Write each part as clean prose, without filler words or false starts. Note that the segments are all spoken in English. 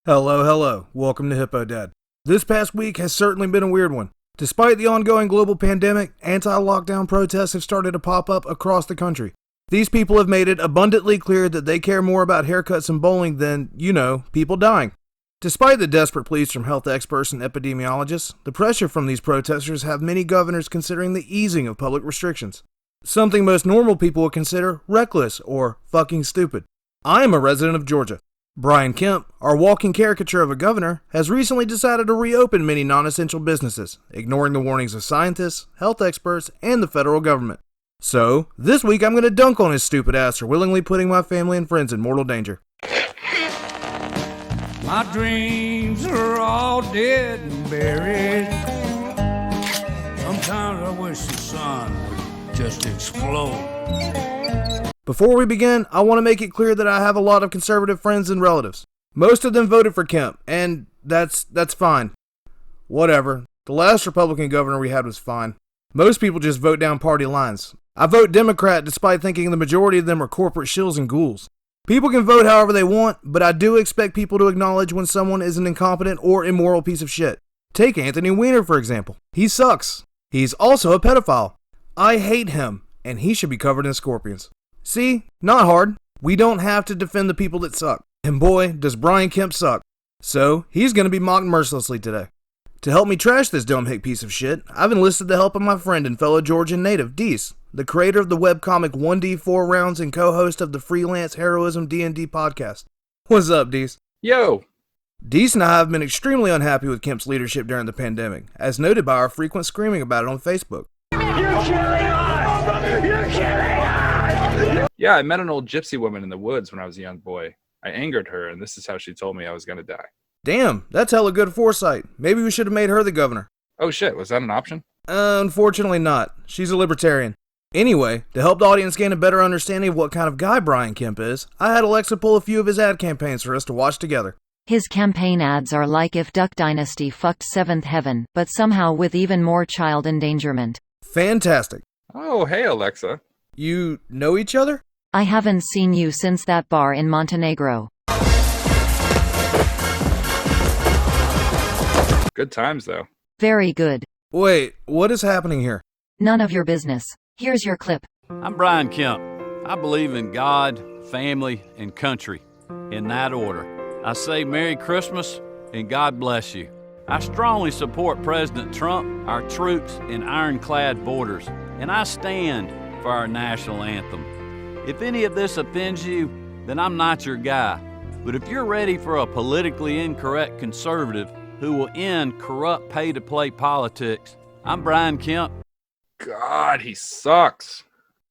Hello. Welcome to Hippo Dad. This past week has certainly been a weird one. Despite the ongoing global pandemic, anti-lockdown protests have started to pop up across the country. These people have made it abundantly clear that they care more about haircuts and bowling than, people dying. Despite the desperate pleas from health experts and epidemiologists, the pressure from these protesters have many governors considering the easing of public restrictions. Something most normal people would consider reckless or fucking stupid. I am a resident of Georgia. Brian Kemp, our walking caricature of a governor, has recently decided to reopen many non-essential businesses, ignoring the warnings of scientists, health experts, and the federal government. So, this week I'm going to dunk on his stupid ass for willingly putting my family and friends in mortal danger. My dreams are all dead and buried. Sometimes I wish the sun would just explode. Before we begin, I want to make it clear that I have a lot of conservative friends and relatives. Most of them voted for Kemp, and that's fine. Whatever. The last Republican governor we had was fine. Most people just vote down party lines. I vote Democrat despite thinking the majority of them are corporate shills and ghouls. People can vote however they want, but I do expect people to acknowledge when someone is an incompetent or immoral piece of shit. Take Anthony Weiner, for example. He sucks. He's also a pedophile. I hate him, and he should be covered in scorpions. See? Not hard. We don't have to defend the people that suck. And boy, does Brian Kemp suck. So, he's going to be mocked mercilessly today. To help me trash this dumb hick piece of shit, I've enlisted the help of my friend and fellow Georgian native, Deece, the creator of the webcomic 1D4 rounds and co-host of the Freelance Heroism D&D Podcast. What's up, Deece? Yo! Deece and I have been extremely unhappy with Kemp's leadership during the pandemic, as noted by our frequent screaming about it on Facebook. You're killing us! You're killing us! Yeah, I met an old gypsy woman in the woods when I was a young boy. I angered her, and this is how she told me I was gonna die. Damn, that's hella good foresight. Maybe we should have made her the governor. Oh shit, was that an option? Unfortunately not. She's a libertarian. Anyway, to help the audience gain a better understanding of what kind of guy Brian Kemp is, I had Alexa pull a few of his ad campaigns for us to watch together. His campaign ads are like if Duck Dynasty fucked Seventh Heaven, but somehow with even more child endangerment. Fantastic. Oh, hey Alexa. You know each other? I haven't seen you since that bar in Montenegro. Good times, though. Very good. Wait, what is happening here? None of your business. Here's your clip. I'm Brian Kemp. I believe in God, family, and country, in that order. I say Merry Christmas and God bless you. I strongly support President Trump, our troops, and ironclad borders, and I stand for our national anthem. If any of this offends you, then I'm not your guy. But if you're ready for a politically incorrect conservative who will end corrupt pay-to-play politics, I'm Brian Kemp. God, he sucks.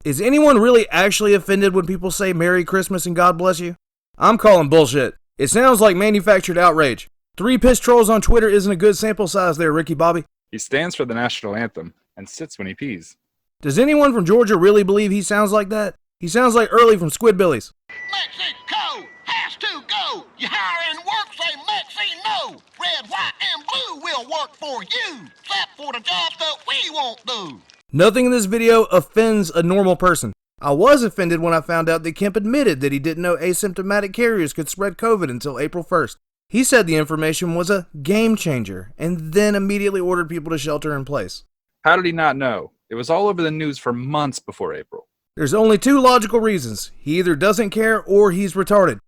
Is anyone really actually offended when people say Merry Christmas and God bless you? I'm calling bullshit. It sounds like manufactured outrage. 3 piss trolls on Twitter isn't a good sample size there, Ricky Bobby. He stands for the national anthem and sits when he pees. Does anyone from Georgia really believe he sounds like that? He sounds like Early from Squidbillies. Mexico has to go. You hire and work, say Mexi no. Red, white, and blue will work for you, except for the jobs that we won't do. Nothing in this video offends a normal person. I was offended when I found out that Kemp admitted that he didn't know asymptomatic carriers could spread COVID until April 1st. He said the information was a game changer, and then immediately ordered people to shelter in place. How did he not know? It was all over the news for months before April. There's only 2 logical reasons. He either doesn't care or he's retarded.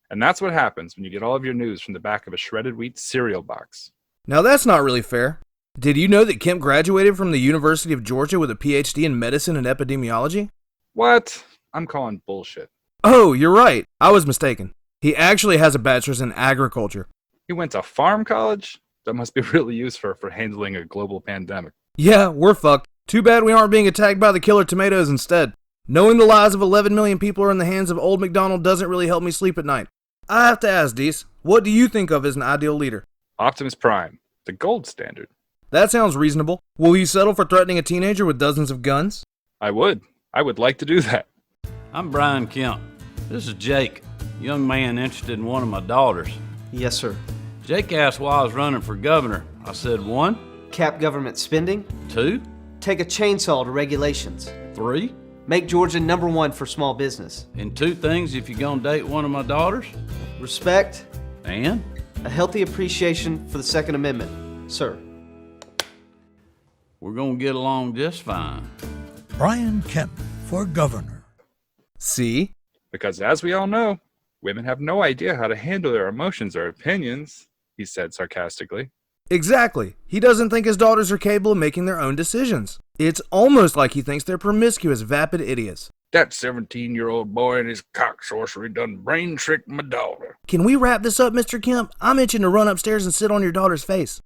And that's what happens when you get all of your news from the back of a shredded wheat cereal box. Now that's not really fair. Did you know that Kemp graduated from the University of Georgia with a PhD in medicine and epidemiology? What? I'm calling bullshit. Oh, you're right. I was mistaken. He actually has a bachelor's in agriculture. He went to farm college? That must be really useful for handling a global pandemic. Yeah, we're fucked. Too bad we aren't being attacked by the killer tomatoes instead. Knowing the lives of 11 million people are in the hands of Old MacDonald doesn't really help me sleep at night. I have to ask, Deece, what do you think of as an ideal leader? Optimus Prime, the gold standard. That sounds reasonable. Will you settle for threatening a teenager with dozens of guns? I would like to do that. I'm Brian Kemp. This is Jake, young man interested in one of my daughters. Yes, sir. Jake asked why I was running for governor. I said 1, Cap government spending. 2, Take a chainsaw to regulations. 3, Make Georgia #1 for small business. and 2 things if you're gonna date one of my daughters. Respect. And A healthy appreciation for the Second Amendment, sir. We're gonna get along just fine. Brian Kemp for governor. See? Because as we all know, women have no idea how to handle their emotions or opinions, he said sarcastically. Exactly. He doesn't think his daughters are capable of making their own decisions. It's almost like he thinks they're promiscuous, vapid idiots. That 17-year-old boy and his cock sorcery done brain tricked my daughter. Can we wrap this up, Mr. Kemp? I'm itching to run upstairs and sit on your daughter's face.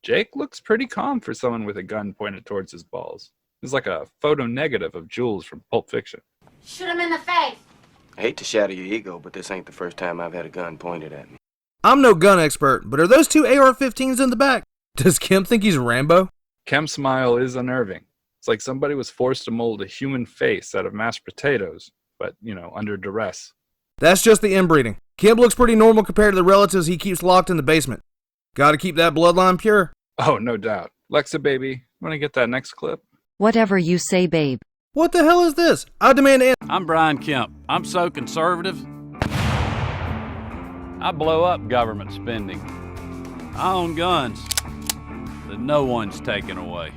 Jake looks pretty calm for someone with a gun pointed towards his balls. He's like a photo negative of Jules from Pulp Fiction. Shoot him in the face. I hate to shatter your ego, but this ain't the first time I've had a gun pointed at me. I'm no gun expert, but are those two AR-15s in the back? Does Kemp think he's Rambo? Kemp's smile is unnerving. It's like somebody was forced to mold a human face out of mashed potatoes, but, under duress. That's just the inbreeding. Kemp looks pretty normal compared to the relatives he keeps locked in the basement. Gotta keep that bloodline pure. Oh, no doubt. Lexa, baby, wanna get that next clip? Whatever you say, babe. What the hell is this? I demand an... I'm Brian Kemp. I'm so conservative. I blow up government spending. I own guns that no one's taking away.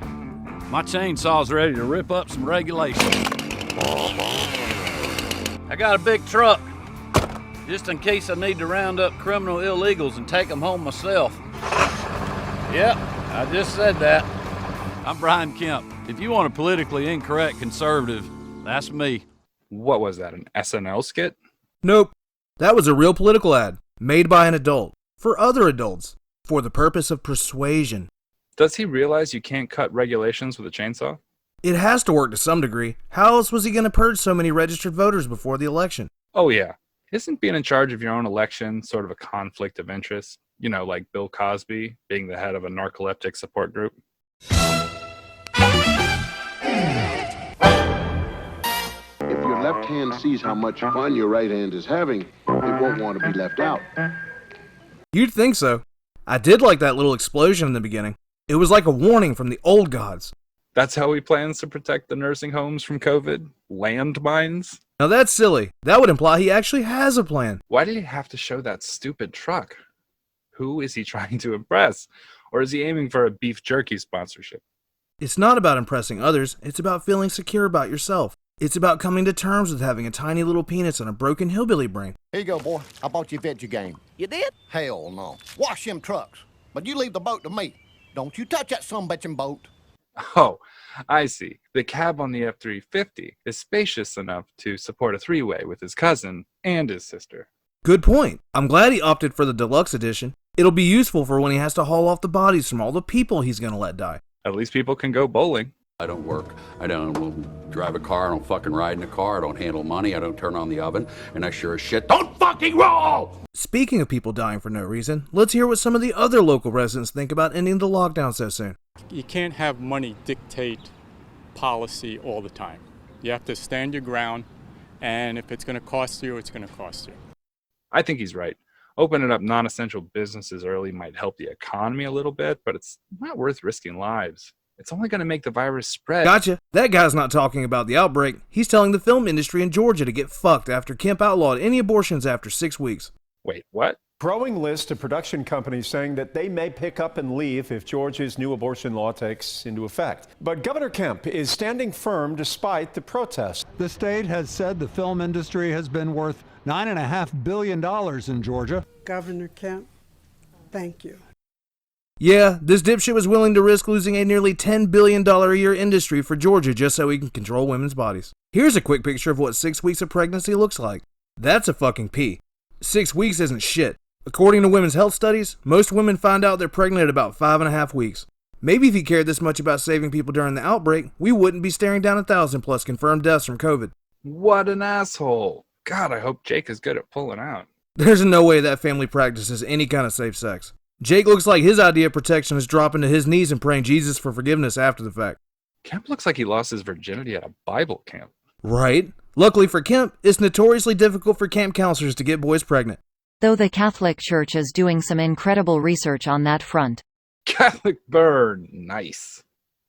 My chainsaw's ready to rip up some regulations. I got a big truck, just in case I need to round up criminal illegals and take them home myself. Yep, I just said that. I'm Brian Kemp. If you want a politically incorrect conservative, that's me. What was that, an SNL skit? Nope. That was a real political ad, made by an adult, for other adults, for the purpose of persuasion. Does he realize you can't cut regulations with a chainsaw? It has to work to some degree. How else was he going to purge so many registered voters before the election? Oh yeah. Isn't being in charge of your own election sort of a conflict of interest? Like Bill Cosby being the head of a narcoleptic support group? If your left hand sees how much fun your right hand is having, it won't want to be left out. You'd think so. I did like that little explosion in the beginning. It was like a warning from the old gods. That's how he plans to protect the nursing homes from COVID? Landmines? Now that's silly. That would imply he actually has a plan. Why did he have to show that stupid truck? Who is he trying to impress? Or is he aiming for a beef jerky sponsorship? It's not about impressing others. It's about feeling secure about yourself. It's about coming to terms with having a tiny little penis and a broken hillbilly brain. Here you go, boy. I bought you a veggie game. You did? Hell no. Wash them trucks. But you leave the boat to me. Don't you touch that sumbitchin' boat. Oh, I see. The cab on the F-350 is spacious enough to support a three-way with his cousin and his sister. Good point. I'm glad he opted for the deluxe edition. It'll be useful for when he has to haul off the bodies from all the people he's gonna let die. At least people can go bowling. I don't work. I don't drive a car. I don't fucking ride in a car. I don't handle money. I don't turn on the oven. And I sure as shit don't fucking roll! Speaking of people dying for no reason, let's hear what some of the other local residents think about ending the lockdown so soon. You can't have money dictate policy all the time. You have to stand your ground, and if it's going to cost you, it's going to cost you. I think he's right. Opening up non-essential businesses early might help the economy a little bit, but it's not worth risking lives. It's only going to make the virus spread. Gotcha. That guy's not talking about the outbreak. He's telling the film industry in Georgia to get fucked after Kemp outlawed any abortions after 6 weeks. Wait, what? Growing list of production companies saying that they may pick up and leave if Georgia's new abortion law takes into effect. But Governor Kemp is standing firm despite the protests. The state has said the film industry has been worth $9.5 billion in Georgia. Governor Kemp, thank you. Yeah, this dipshit was willing to risk losing a nearly $10 billion a year industry for Georgia just so he can control women's bodies. Here's a quick picture of what 6 weeks of pregnancy looks like. That's a fucking pee. 6 weeks isn't shit. According to women's health studies, most women find out they're pregnant at about 5.5 weeks. Maybe if he cared this much about saving people during the outbreak, we wouldn't be staring down 1,000 plus confirmed deaths from COVID. What an asshole. God, I hope Jake is good at pulling out. There's no way that family practices any kind of safe sex. Jake looks like his idea of protection is dropping to his knees and praying Jesus for forgiveness after the fact. Kemp looks like he lost his virginity at a Bible camp. Right. Luckily for Kemp, it's notoriously difficult for camp counselors to get boys pregnant. Though the Catholic Church is doing some incredible research on that front. Catholic burn. Nice.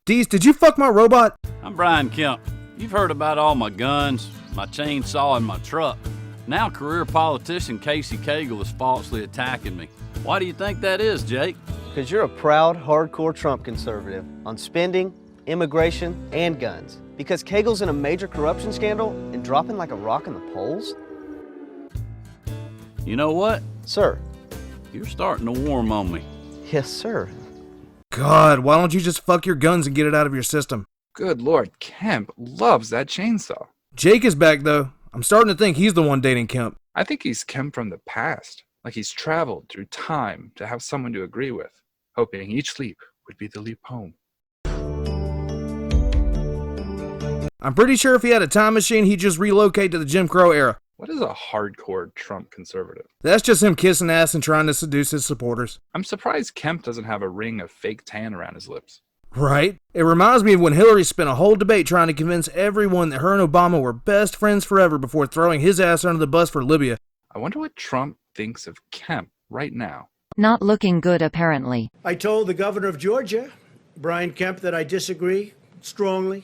Deece, did you fuck my robot? I'm Brian Kemp. You've heard about all my guns, my chainsaw, and my truck. Now career politician Casey Cagle is falsely attacking me. Why do you think that is, Jake? Because you're a proud, hardcore Trump conservative on spending, immigration, and guns. Because Kegel's in a major corruption scandal and dropping like a rock in the polls? You know what? Sir. You're starting to warm on me. Yes, sir. God, why don't you just fuck your guns and get it out of your system? Good Lord, Kemp loves that chainsaw. Jake is back, though. I'm starting to think he's the one dating Kemp. I think he's Kemp from the past. Like he's traveled through time to have someone to agree with, hoping each leap would be the leap home. I'm pretty sure if he had a time machine, he'd just relocate to the Jim Crow era. What is a hardcore Trump conservative? That's just him kissing ass and trying to seduce his supporters. I'm surprised Kemp doesn't have a ring of fake tan around his lips. Right? It reminds me of when Hillary spent a whole debate trying to convince everyone that her and Obama were best friends forever before throwing his ass under the bus for Libya. I wonder what Trump thinks of Kemp right now. Not looking good, apparently. I told the governor of Georgia, Brian Kemp, that I disagree strongly.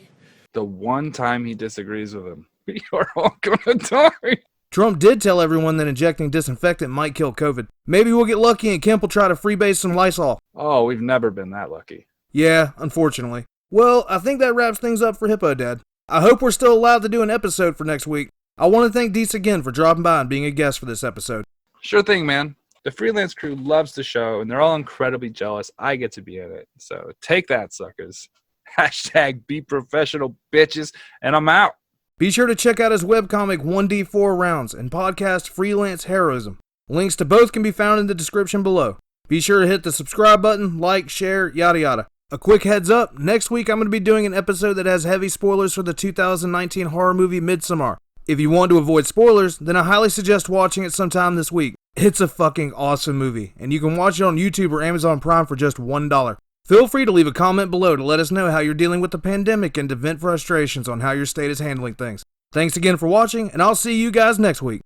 The one time he disagrees with him, we are all gonna die. Trump did tell everyone that injecting disinfectant might kill COVID. Maybe we'll get lucky and Kemp will try to freebase some Lysol. Oh, we've never been that lucky. Yeah, unfortunately. Well, I think that wraps things up for Hippo Dad. I hope we're still allowed to do an episode for next week. I want to thank Deece again for dropping by and being a guest for this episode. Sure thing, man. The freelance crew loves the show, and they're all incredibly jealous I get to be in it. So take that, suckers. Hashtag be professional, bitches, and I'm out. Be sure to check out his webcomic 1D4 Rounds and podcast Freelance Heroism. Links to both can be found in the description below. Be sure to hit the subscribe button, like, share, yada yada. A quick heads up, next week I'm going to be doing an episode that has heavy spoilers for the 2019 horror movie Midsommar. If you want to avoid spoilers, then I highly suggest watching it sometime this week. It's a fucking awesome movie, and you can watch it on YouTube or Amazon Prime for just $1. Feel free to leave a comment below to let us know how you're dealing with the pandemic and to vent frustrations on how your state is handling things. Thanks again for watching, and I'll see you guys next week.